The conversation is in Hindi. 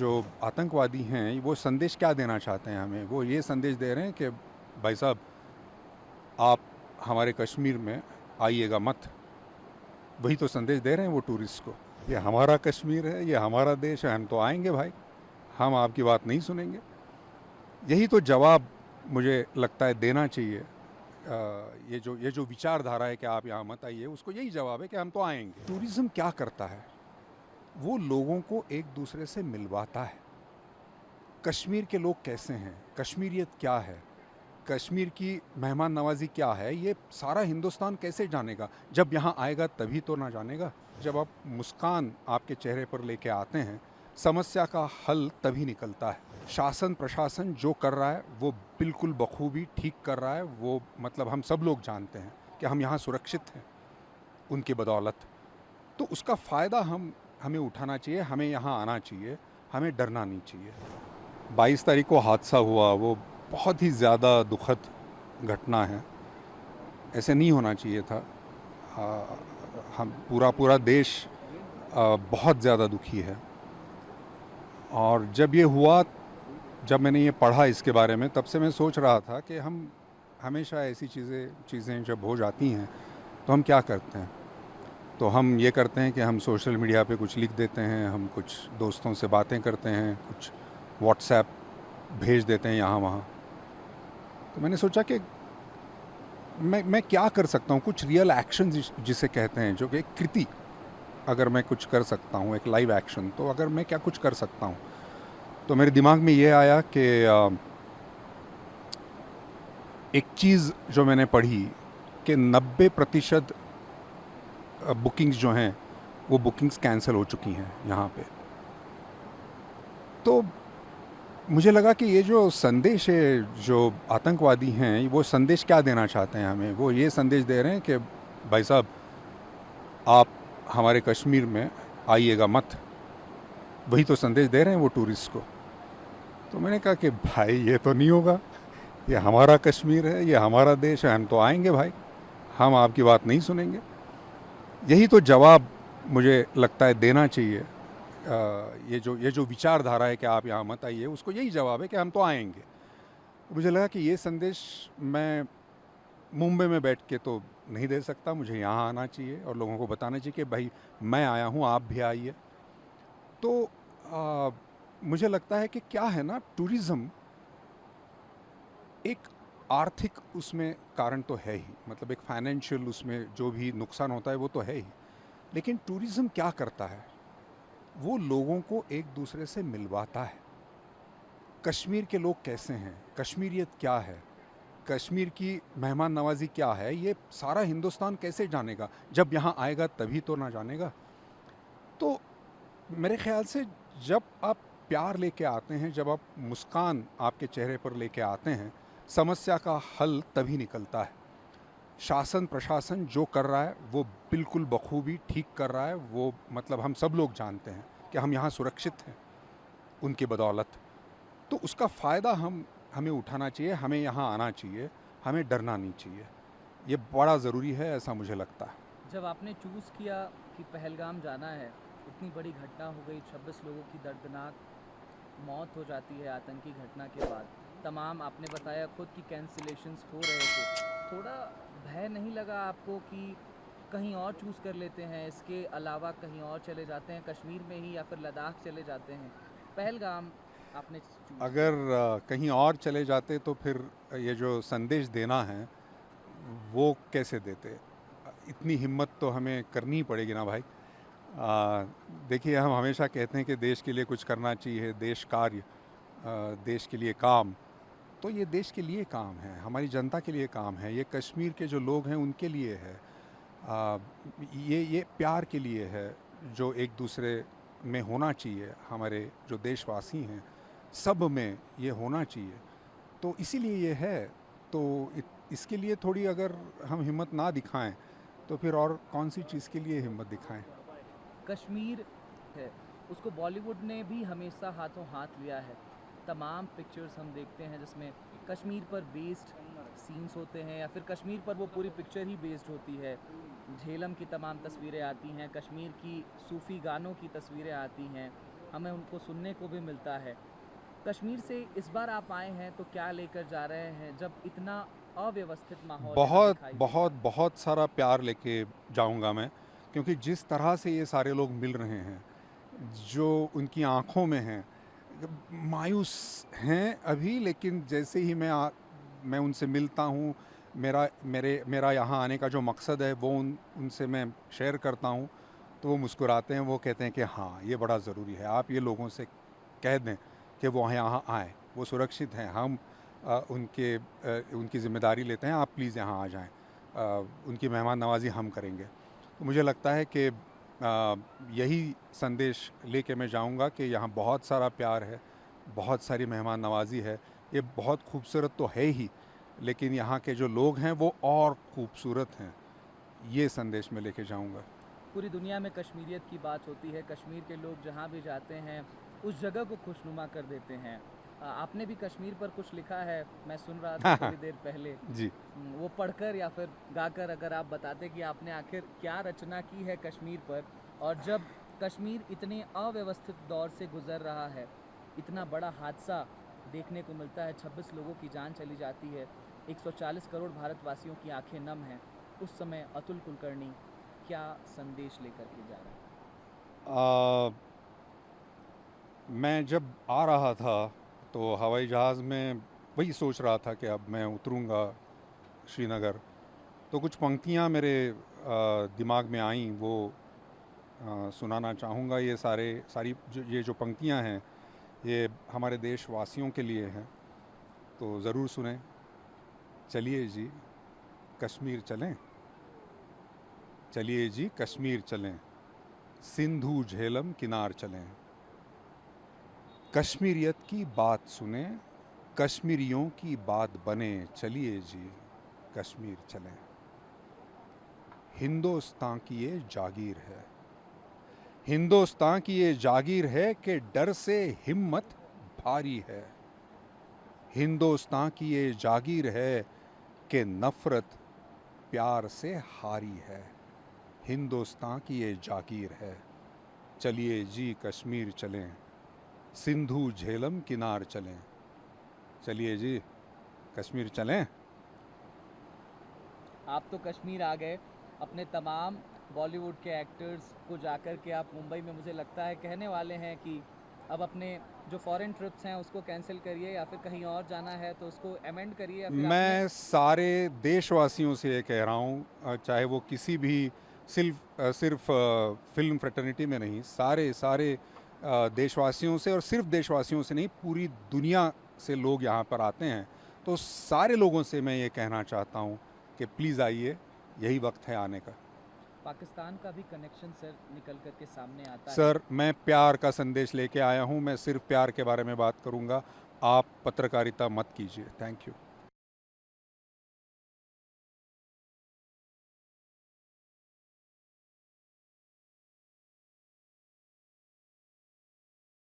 जो आतंकवादी हैं वो संदेश क्या देना चाहते हैं हमें? वो ये संदेश दे रहे हैं कि भाई साहब, आप हमारे कश्मीर में आइएगा मत। वही तो संदेश दे रहे हैं वो टूरिस्ट को। ये हमारा कश्मीर है, ये हमारा देश है, हम तो आएंगे भाई, हम आपकी बात नहीं सुनेंगे। यही तो जवाब मुझे लगता है देना चाहिए। ये जो विचारधारा है कि आप यहाँ मत आइए, उसको यही जवाब है कि हम तो आएंगे। टूरिज्म क्या करता है? वो लोगों को एक दूसरे से मिलवाता है। कश्मीर के लोग कैसे हैं, कश्मीरियत क्या है, कश्मीर की मेहमान नवाजी क्या है, ये सारा हिंदुस्तान कैसे जानेगा? जब यहाँ आएगा तभी तो ना जानेगा। जब आप मुस्कान आपके चेहरे पर लेके आते हैं, समस्या का हल तभी निकलता है। शासन प्रशासन जो कर रहा है वो बिल्कुल बखूबी ठीक कर रहा है। वो मतलब हम सब लोग जानते हैं कि हम यहाँ सुरक्षित हैं उनकी बदौलत। तो उसका फ़ायदा हमें उठाना चाहिए, हमें यहाँ आना चाहिए, हमें डरना नहीं चाहिए। 22 तारीख को हादसा हुआ, वो बहुत ही ज़्यादा दुखद घटना है। ऐसे नहीं होना चाहिए था। आ, हम पूरा देश बहुत ज़्यादा दुखी है। और जब ये हुआ, जब मैंने ये पढ़ा इसके बारे में, तब से मैं सोच रहा था कि हम हमेशा ऐसी चीज़ें जब हो जाती हैं तो हम क्या करते हैं? तो हम ये करते हैं कि हम सोशल मीडिया पे कुछ लिख देते हैं, हम कुछ दोस्तों से बातें करते हैं, कुछ व्हाट्सएप भेज देते हैं यहाँ वहाँ। तो मैंने सोचा कि मैं क्या कर सकता हूँ, कुछ रियल एक्शन जिसे कहते हैं, जो कि एक कृति अगर मैं कुछ कर सकता हूँ, एक लाइव एक्शन, तो अगर मैं क्या कुछ कर सकता हूँ। तो मेरे दिमाग में ये आया कि एक चीज़ जो मैंने पढ़ी कि 90% बुकिंग्स जो हैं वो बुकिंग्स कैंसिल हो चुकी हैं यहाँ पे। तो मुझे लगा कि ये जो संदेश है, जो आतंकवादी हैं, वो संदेश क्या देना चाहते हैं हमें? वो ये संदेश दे रहे हैं कि भाई साहब, आप हमारे कश्मीर में आइएगा मत। वही तो संदेश दे रहे हैं वो टूरिस्ट को। तो मैंने कहा कि भाई ये तो नहीं होगा, ये हमारा कश्मीर है, ये हमारा देश है, हम तो आएंगे भाई, हम आपकी बात नहीं सुनेंगे। यही तो जवाब मुझे लगता है देना चाहिए। ये जो विचारधारा है कि आप यहाँ मत आइए, उसको यही जवाब है कि हम तो आएंगे। मुझे लगा कि ये संदेश मैं मुंबई में बैठ के तो नहीं दे सकता, मुझे यहाँ आना चाहिए और लोगों को बताना चाहिए कि भाई मैं आया हूँ, आप भी आइए। तो मुझे लगता है कि क्या है ना, टूरिज़्म एक आर्थिक उसमें कारण तो है ही, मतलब एक फाइनेंशियल उसमें जो भी नुकसान होता है वो तो है ही। लेकिन टूरिज़्म क्या करता है? वो लोगों को एक दूसरे से मिलवाता है। कश्मीर के लोग कैसे हैं, कश्मीरियत क्या है, कश्मीर की मेहमान नवाजी क्या है, ये सारा हिंदुस्तान कैसे जानेगा? जब यहाँ आएगा तभी तो ना जानेगा। तो मेरे ख्याल से जब आप प्यार लेके आते हैं, जब आप मुस्कान आपके चेहरे पर लेके आते हैं, समस्या का हल तभी निकलता है। शासन प्रशासन जो कर रहा है वो बिल्कुल बखूबी ठीक कर रहा है। वो मतलब हम सब लोग जानते हैं कि हम यहाँ सुरक्षित हैं उनकी बदौलत। तो उसका फ़ायदा हमें उठाना चाहिए, हमें यहाँ आना चाहिए, हमें डरना नहीं चाहिए। ये बड़ा ज़रूरी है, ऐसा मुझे लगता है। जब आपने चूज़ किया कि पहलगाम जाना है, इतनी बड़ी घटना हो गई, 26 लोगों की दर्दनाक मौत हो जाती है आतंकी घटना के बाद। तमाम आपने बताया खुद की कैंसिलेशंस हो रहे थे। थोड़ा भय नहीं लगा आपको कि कहीं और चूज़ कर लेते हैं, इसके अलावा कहीं और चले जाते हैं, कश्मीर में ही या फिर लद्दाख चले जाते हैं? पहलगाम आपने चूज़ अगर किया। कहीं और चले जाते तो फिर ये जो संदेश देना है वो कैसे देते? इतनी हिम्मत तो हमें करनी ही पड़ेगी ना भाई। देखिए, हम हमेशा कहते हैं कि देश के लिए कुछ करना चाहिए, देश कार्य, देश के लिए काम। तो ये देश के लिए काम है, हमारी जनता के लिए काम है, ये कश्मीर के जो लोग हैं उनके लिए है। आ, ये प्यार के लिए है जो एक दूसरे में होना चाहिए। हमारे जो देशवासी हैं सब में ये होना चाहिए। तो इसीलिए ये है। तो इसके लिए थोड़ी अगर हम हिम्मत ना दिखाएं तो फिर और कौन सी चीज़ के लिए हिम्मत दिखाएं? कश्मीर है, उसको बॉलीवुड ने भी हमेशा हाथों हाथ लिया है। तमाम पिक्चर्स हम देखते हैं जिसमें कश्मीर पर बेस्ड सीन्स होते हैं या फिर कश्मीर पर वो पूरी पिक्चर ही बेस्ड होती है। झेलम की तमाम तस्वीरें आती हैं, कश्मीर की सूफ़ी गानों की तस्वीरें आती हैं, हमें उनको सुनने को भी मिलता है। कश्मीर से इस बार आप आए हैं तो क्या लेकर जा रहे हैं जब इतना अव्यवस्थित माहौल यहाँ बहुत दिखाई बहुत देता बहुत सारा प्यार लेके जाऊंगा मैं, क्योंकि जिस तरह से ये सारे लोग मिल रहे हैं, जो उनकी आंखों में हैं, मायूस हैं अभी, लेकिन जैसे ही मैं उनसे मिलता हूँ, मेरा यहाँ आने का जो मकसद है वो उनसे मैं शेयर करता हूँ, तो वो मुस्कुराते हैं, वो कहते हैं कि हाँ ये बड़ा ज़रूरी है, आप ये लोगों से कह दें कि वो यहाँ आएँ, वो सुरक्षित हैं, हम उनकी ज़िम्मेदारी लेते हैं, आप प्लीज़ यहाँ आ जाएं, उनकी मेहमान नवाज़ी हम करेंगे। तो मुझे लगता है कि यही संदेश लेके मैं जाऊंगा कि यहाँ बहुत सारा प्यार है, बहुत सारी मेहमान नवाज़ी है, ये बहुत खूबसूरत तो है ही, लेकिन यहाँ के जो लोग हैं वो और खूबसूरत हैं, ये संदेश मैं लेके जाऊंगा। पूरी दुनिया में कश्मीरियत की बात होती है, कश्मीर के लोग जहाँ भी जाते हैं उस जगह को खुशनुमा कर देते हैं। आपने भी कश्मीर पर कुछ लिखा है, मैं सुन रहा था थोड़ी देर पहले। जी। वो पढ़कर या फिर गाकर अगर आप बताते कि आपने आखिर क्या रचना की है कश्मीर पर, और जब कश्मीर इतने अव्यवस्थित दौर से गुजर रहा है, इतना बड़ा हादसा देखने को मिलता है, 26 लोगों की जान चली जाती है, 140 करोड़ भारतवासियों की आंखें नम हैं, उस समय अतुल कुलकर्णी क्या संदेश लेकर के जा रहा है? आ, मैं जब आ रहा था तो हवाई जहाज़ में वही सोच रहा था कि अब मैं उतरूँगा श्रीनगर, तो कुछ पंक्तियाँ मेरे दिमाग में आईं, वो सुनाना चाहूँगा। ये जो पंक्तियाँ हैं ये हमारे देशवासियों के लिए हैं, तो ज़रूर सुनें। चलिए जी कश्मीर चलें, चलिए जी कश्मीर चलें, सिंधु झेलम किनार चलें, कश्मीरियत की बात सुने, कश्मीरियों की बात बने, चलिए जी कश्मीर चलें। हिंदुस्तान की ये जागीर है, हिंदुस्तान की ये जागीर है कि डर से हिम्मत भारी है, हिंदुस्तान की ये जागीर है कि नफरत प्यार से हारी है, हिंदुस्तान की ये जागीर है, चलिए जी कश्मीर चलें, सिंधु झेलम किनार चलें, चलिए जी कश्मीर चलें। आप तो कश्मीर आ गए, अपने तमाम बॉलीवुड के एक्टर्स को जाकर के आप मुंबई में मुझे लगता है कहने वाले हैं कि अब अपने जो फॉरेन ट्रिप्स हैं उसको कैंसिल करिए, या फिर कहीं और जाना है तो उसको अमेंड करिए, या फिर अपने मैं सारे देशवासियों से ये कह रहा हूँ, चाहे वो किसी भी सिर्फ फिल्म फ्रेटर्निटी में नहीं, सारे सारे देशवासियों से, और सिर्फ देशवासियों से नहीं, पूरी दुनिया से लोग यहाँ पर आते हैं, तो सारे लोगों से मैं ये कहना चाहता हूँ कि प्लीज़ आइए, यही वक्त है आने का। पाकिस्तान का भी कनेक्शन सर निकल कर के सामने आता है। सर मैं प्यार का संदेश लेके आया हूँ, मैं सिर्फ प्यार के बारे में बात करूँगा, आप पत्रकारिता मत कीजिए। Thank you.